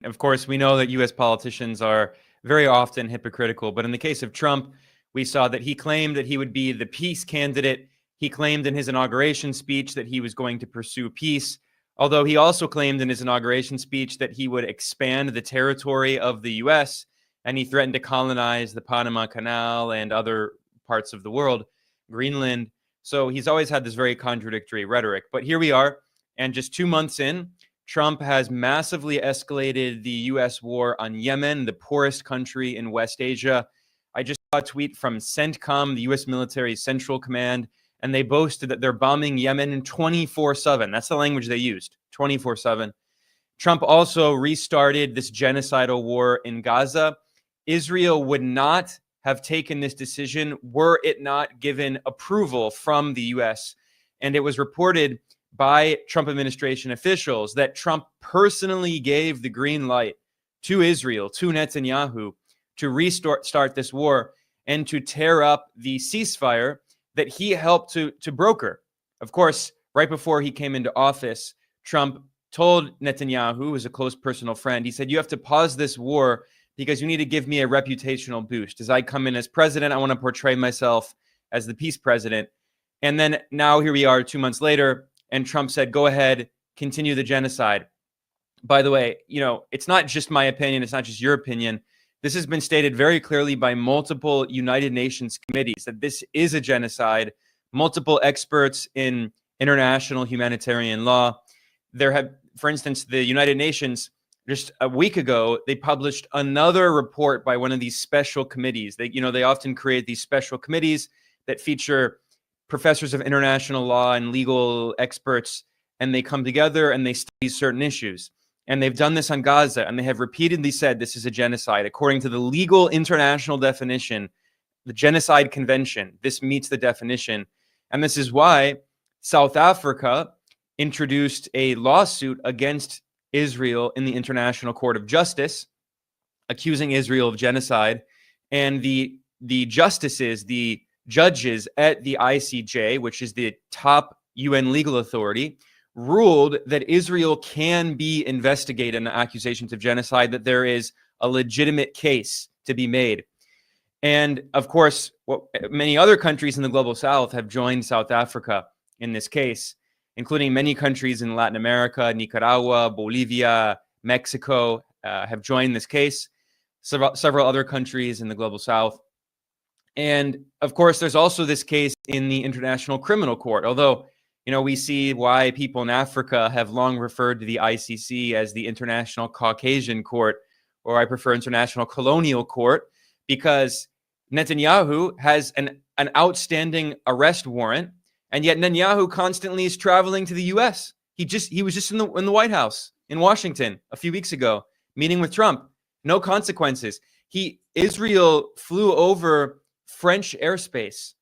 Of course, we know that U.S. politicians are very often hypocritical, but in the case of Trump, we saw that he claimed that he would be the peace candidate. He claimed in his inauguration speech that he was going to pursue peace, although he also claimed in his inauguration speech that he would expand the territory of the U.S., and he threatened to colonize the Panama Canal and other parts of the world, Greenland. So he's always had this very contradictory rhetoric. But here we are, and just 2 months in, Trump has massively escalated the U.S. war on Yemen, the poorest country in West Asia. I just saw a tweet from CENTCOM, the U.S. military central command, and they boasted that they're bombing Yemen 24/7. That's the language they used, 24/7. Trump also restarted this genocidal war in Gaza. Israel would not have taken this decision were it not given approval from the U.S. And it was reported by Trump administration officials that Trump personally gave the green light to Israel, to Netanyahu, to restart this war and to tear up the ceasefire that he helped to broker. Of course, right before he came into office, Trump told Netanyahu, who was a close personal friend, he said, you have to pause this war because you need to give me a reputational boost. As I come in as president, I want to portray myself as the peace president. And then now here we are 2 months later, and Trump said, go ahead, continue the genocide. By the way, it's not just my opinion. It's not just your opinion. This has been stated very clearly by multiple United Nations committees that this is a genocide. Multiple experts in international humanitarian law. There have, for instance, the United Nations, just a week ago, they published another report by one of these special committees. They often create these special committees that feature professors of international law and legal experts, and they come together and they study certain issues. And they've done this on Gaza, and they have repeatedly said this is a genocide. According to the legal international definition, the Genocide Convention, this meets the definition. And this is why South Africa introduced a lawsuit against Israel in the International Court of Justice, accusing Israel of genocide. And the justices, the judges at the ICJ, which is the top UN legal authority, ruled that Israel can be investigated on accusations of genocide, that there is a legitimate case to be made. And of course, many other countries in the global south have joined South Africa in this case, including many countries in Latin America, Nicaragua, Bolivia, Mexico have joined this case, several other countries in the global south. And of course, there's also this case in the International Criminal Court, although we see why people in Africa have long referred to the ICC as the International Caucasian Court, or I prefer International Colonial Court, because Netanyahu has an outstanding arrest warrant, and yet Netanyahu constantly is traveling to the U.S. He was just in the White House in Washington a few weeks ago, meeting with Trump. No consequences. Israel flew over French airspace,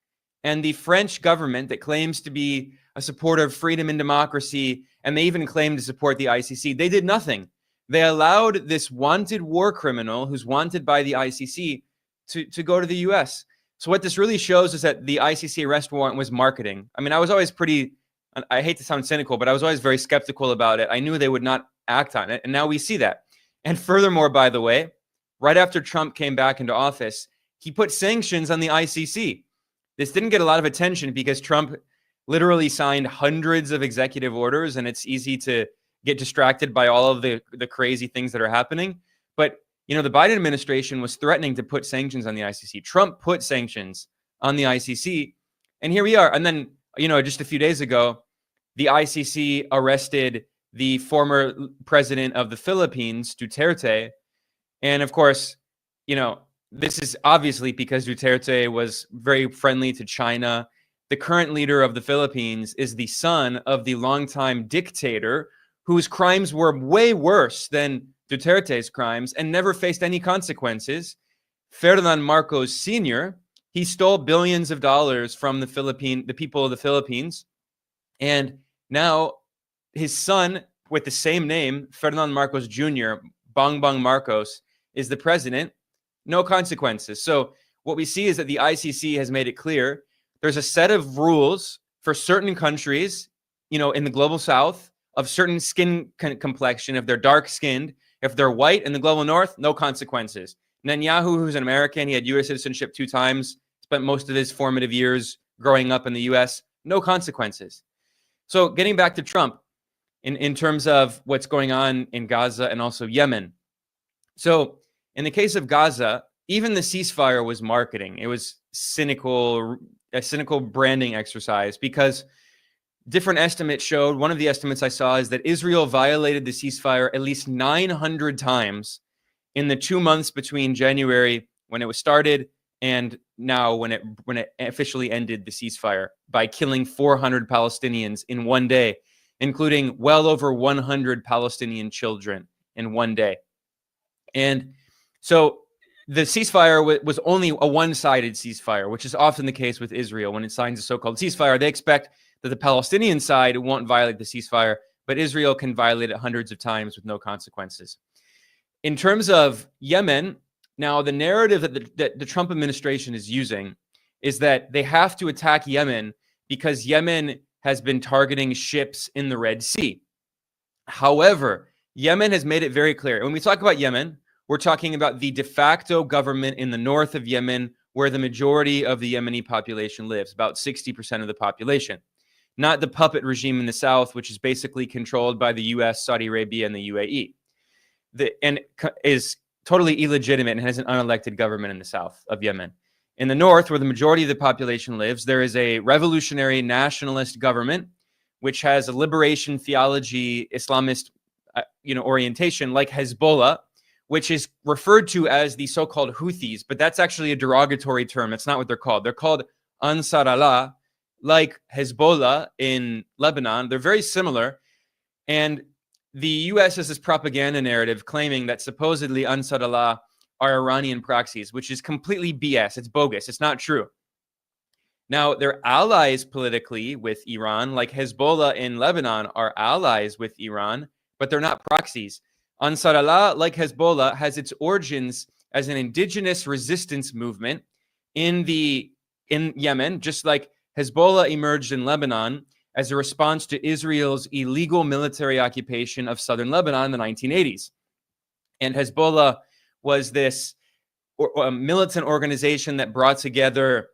and the French government that claims to be a supporter of freedom and democracy, and they even claim to support the ICC, they did nothing. They allowed this wanted war criminal who's wanted by the ICC to go to the U.S. So what this really shows is that the ICC arrest warrant was marketing. I mean, I was always I hate to sound cynical, but I was always very skeptical about it. I knew they would not act on it, and now we see that. And furthermore, by the way, right after Trump came back into office, he put sanctions on the ICC. This didn't get a lot of attention because Trump literally signed hundreds of executive orders, and it's easy to get distracted by all of the crazy things that are happening. But, the Biden administration was threatening to put sanctions on the ICC. Trump put sanctions on the ICC, and here we are. And then, just a few days ago, the ICC arrested the former president of the Philippines, Duterte. And of course, this is obviously because Duterte was very friendly to China. The current leader of the Philippines is the son of the longtime dictator whose crimes were way worse than Duterte's crimes and never faced any consequences. Ferdinand Marcos Sr., he stole billions of dollars from the people of the Philippines. And now his son, with the same name, Ferdinand Marcos Jr., Bongbong Marcos, is the president. No consequences. So what we see is that the ICC has made it clear there's a set of rules for certain countries, in the global south, of certain skin complexion, if they're dark-skinned, If they're white in the global north, no consequences. Netanyahu, who's an American, he had U.S. citizenship 2 times, spent most of his formative years growing up in the U.S., no consequences. So getting back to Trump, in terms of what's going on in Gaza and also Yemen. So in the case of Gaza, even the ceasefire was marketing. It was a cynical branding exercise, because different estimates showed, one of the estimates I saw is that Israel violated the ceasefire at least 900 times in the 2 months between January, when it was started, and now when it officially ended the ceasefire, by killing 400 Palestinians in one day, including well over 100 Palestinian children in one day. And so the ceasefire was only a one-sided ceasefire, which is often the case with Israel. When it signs a so-called ceasefire, they expect that the Palestinian side won't violate the ceasefire, but Israel can violate it hundreds of times with no consequences. In terms of Yemen, now the narrative that the Trump administration is using is that they have to attack Yemen because Yemen has been targeting ships in the Red Sea. However, Yemen has made it very clear. When we talk about Yemen, we're talking about the de facto government in the north of Yemen, where the majority of the Yemeni population lives, about 60% of the population. Not the puppet regime in the south, which is basically controlled by the US, Saudi Arabia, and the UAE. And is totally illegitimate and has an unelected government in the south of Yemen. In the north, where the majority of the population lives, there is a revolutionary nationalist government, which has a liberation theology, Islamist orientation, like Hezbollah, which is referred to as the so-called Houthis, but that's actually a derogatory term. That's not what they're called. They're called Ansaralah, like Hezbollah in Lebanon. They're very similar. And the U.S. has this propaganda narrative claiming that supposedly Ansaralah are Iranian proxies, which is completely BS. It's bogus. It's not true. Now, they're allies politically with Iran, like Hezbollah in Lebanon are allies with Iran, but they're not proxies. Ansarallah, like Hezbollah, has its origins as an indigenous resistance movement in Yemen, just like Hezbollah emerged in Lebanon as a response to Israel's illegal military occupation of southern Lebanon in the 1980s. And Hezbollah was this militant organization that brought together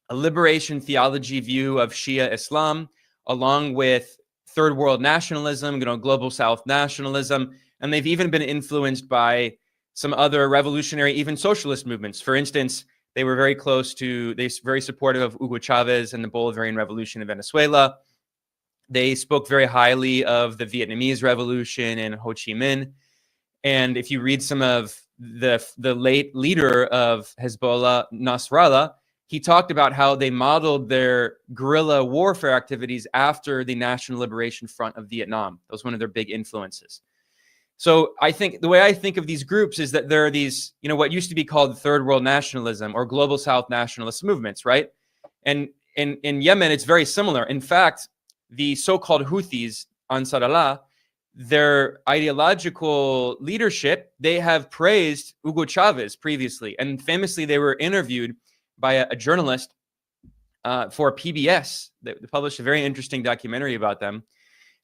a liberation theology view of Shia Islam, along with third world nationalism, global South nationalism. And they've even been influenced by some other revolutionary, even socialist movements. For instance, they were very very supportive of Hugo Chavez and the Bolivarian Revolution in Venezuela. They spoke very highly of the Vietnamese Revolution and Ho Chi Minh. And if you read some of the late leader of Hezbollah, Nasrallah, he talked about how they modeled their guerrilla warfare activities after the National Liberation Front of Vietnam. That was one of their big influences. So I think the way I think of these groups is that there are these, what used to be called third world nationalism or global South nationalist movements, right? And in Yemen, it's very similar. In fact, the so-called Houthis, Ansarallah, their ideological leadership, they have praised Hugo Chavez previously. And famously, they were interviewed by a journalist for PBS. They published a very interesting documentary about them.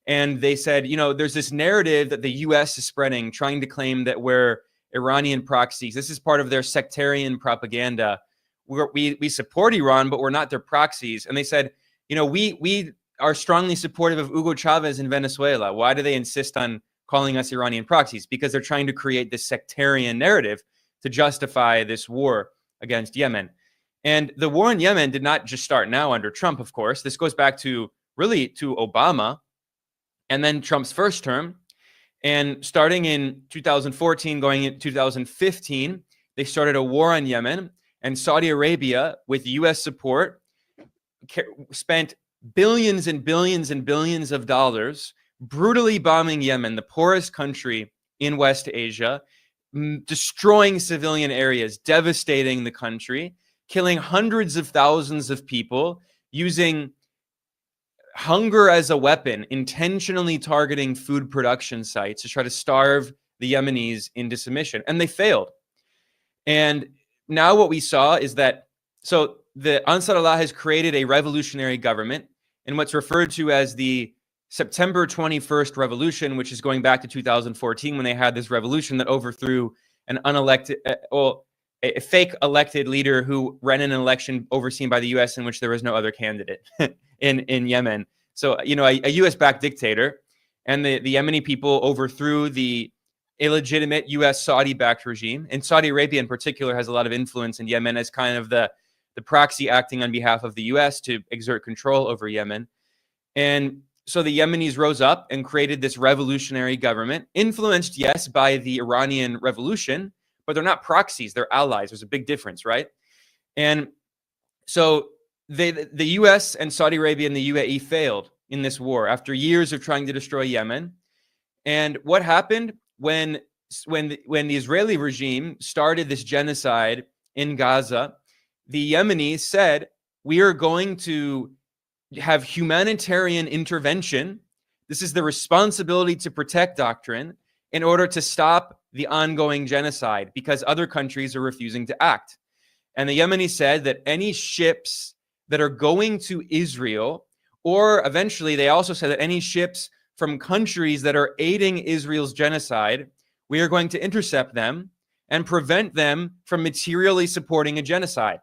And they said, there's this narrative that the U.S. is spreading, trying to claim that we're Iranian proxies. This is part of their sectarian propaganda. We support Iran, but we're not their proxies. And they said, we are strongly supportive of Hugo Chavez in Venezuela. Why do they insist on calling us Iranian proxies? Because they're trying to create this sectarian narrative to justify this war against Yemen. And the war in Yemen did not just start now under Trump, of course. This goes back to Obama and then Trump's first term. And starting in 2014, going into 2015, they started a war on Yemen. And Saudi Arabia, with U.S. support, spent billions and billions and billions of dollars brutally bombing Yemen, the poorest country in West Asia, destroying civilian areas, devastating the country, killing hundreds of thousands of people, using hunger as a weapon, intentionally targeting food production sites to try to starve the Yemenis into submission. And they failed. And now what we saw is that, so the Ansarallah has created a revolutionary government in what's referred to as the September 21st revolution, which is going back to 2014 when they had this revolution that overthrew an unelected, a fake elected leader who ran an election overseen by the U.S. in which there was no other candidate in Yemen. So, you know, a U.S.-backed dictator, and the Yemeni people overthrew the illegitimate U.S. Saudi-backed regime. And Saudi Arabia in particular has a lot of influence in Yemen as kind of the proxy acting on behalf of the U.S. to exert control over Yemen. And so the Yemenis rose up and created this revolutionary government, influenced, yes, by the Iranian Revolution, but they're not proxies, they're allies. There's a big difference, right? And so the U.S. and Saudi Arabia and the UAE failed in this war after years of trying to destroy Yemen. And what happened when the Israeli regime started this genocide in Gaza? The Yemenis said, we are going to have humanitarian intervention. This is the responsibility to protect doctrine in order to stop the ongoing genocide because other countries are refusing to act. And the Yemenis said that any ships that are going to Israel, or eventually they also said that any ships from countries that are aiding Israel's genocide, we are going to intercept them and prevent them from materially supporting a genocide.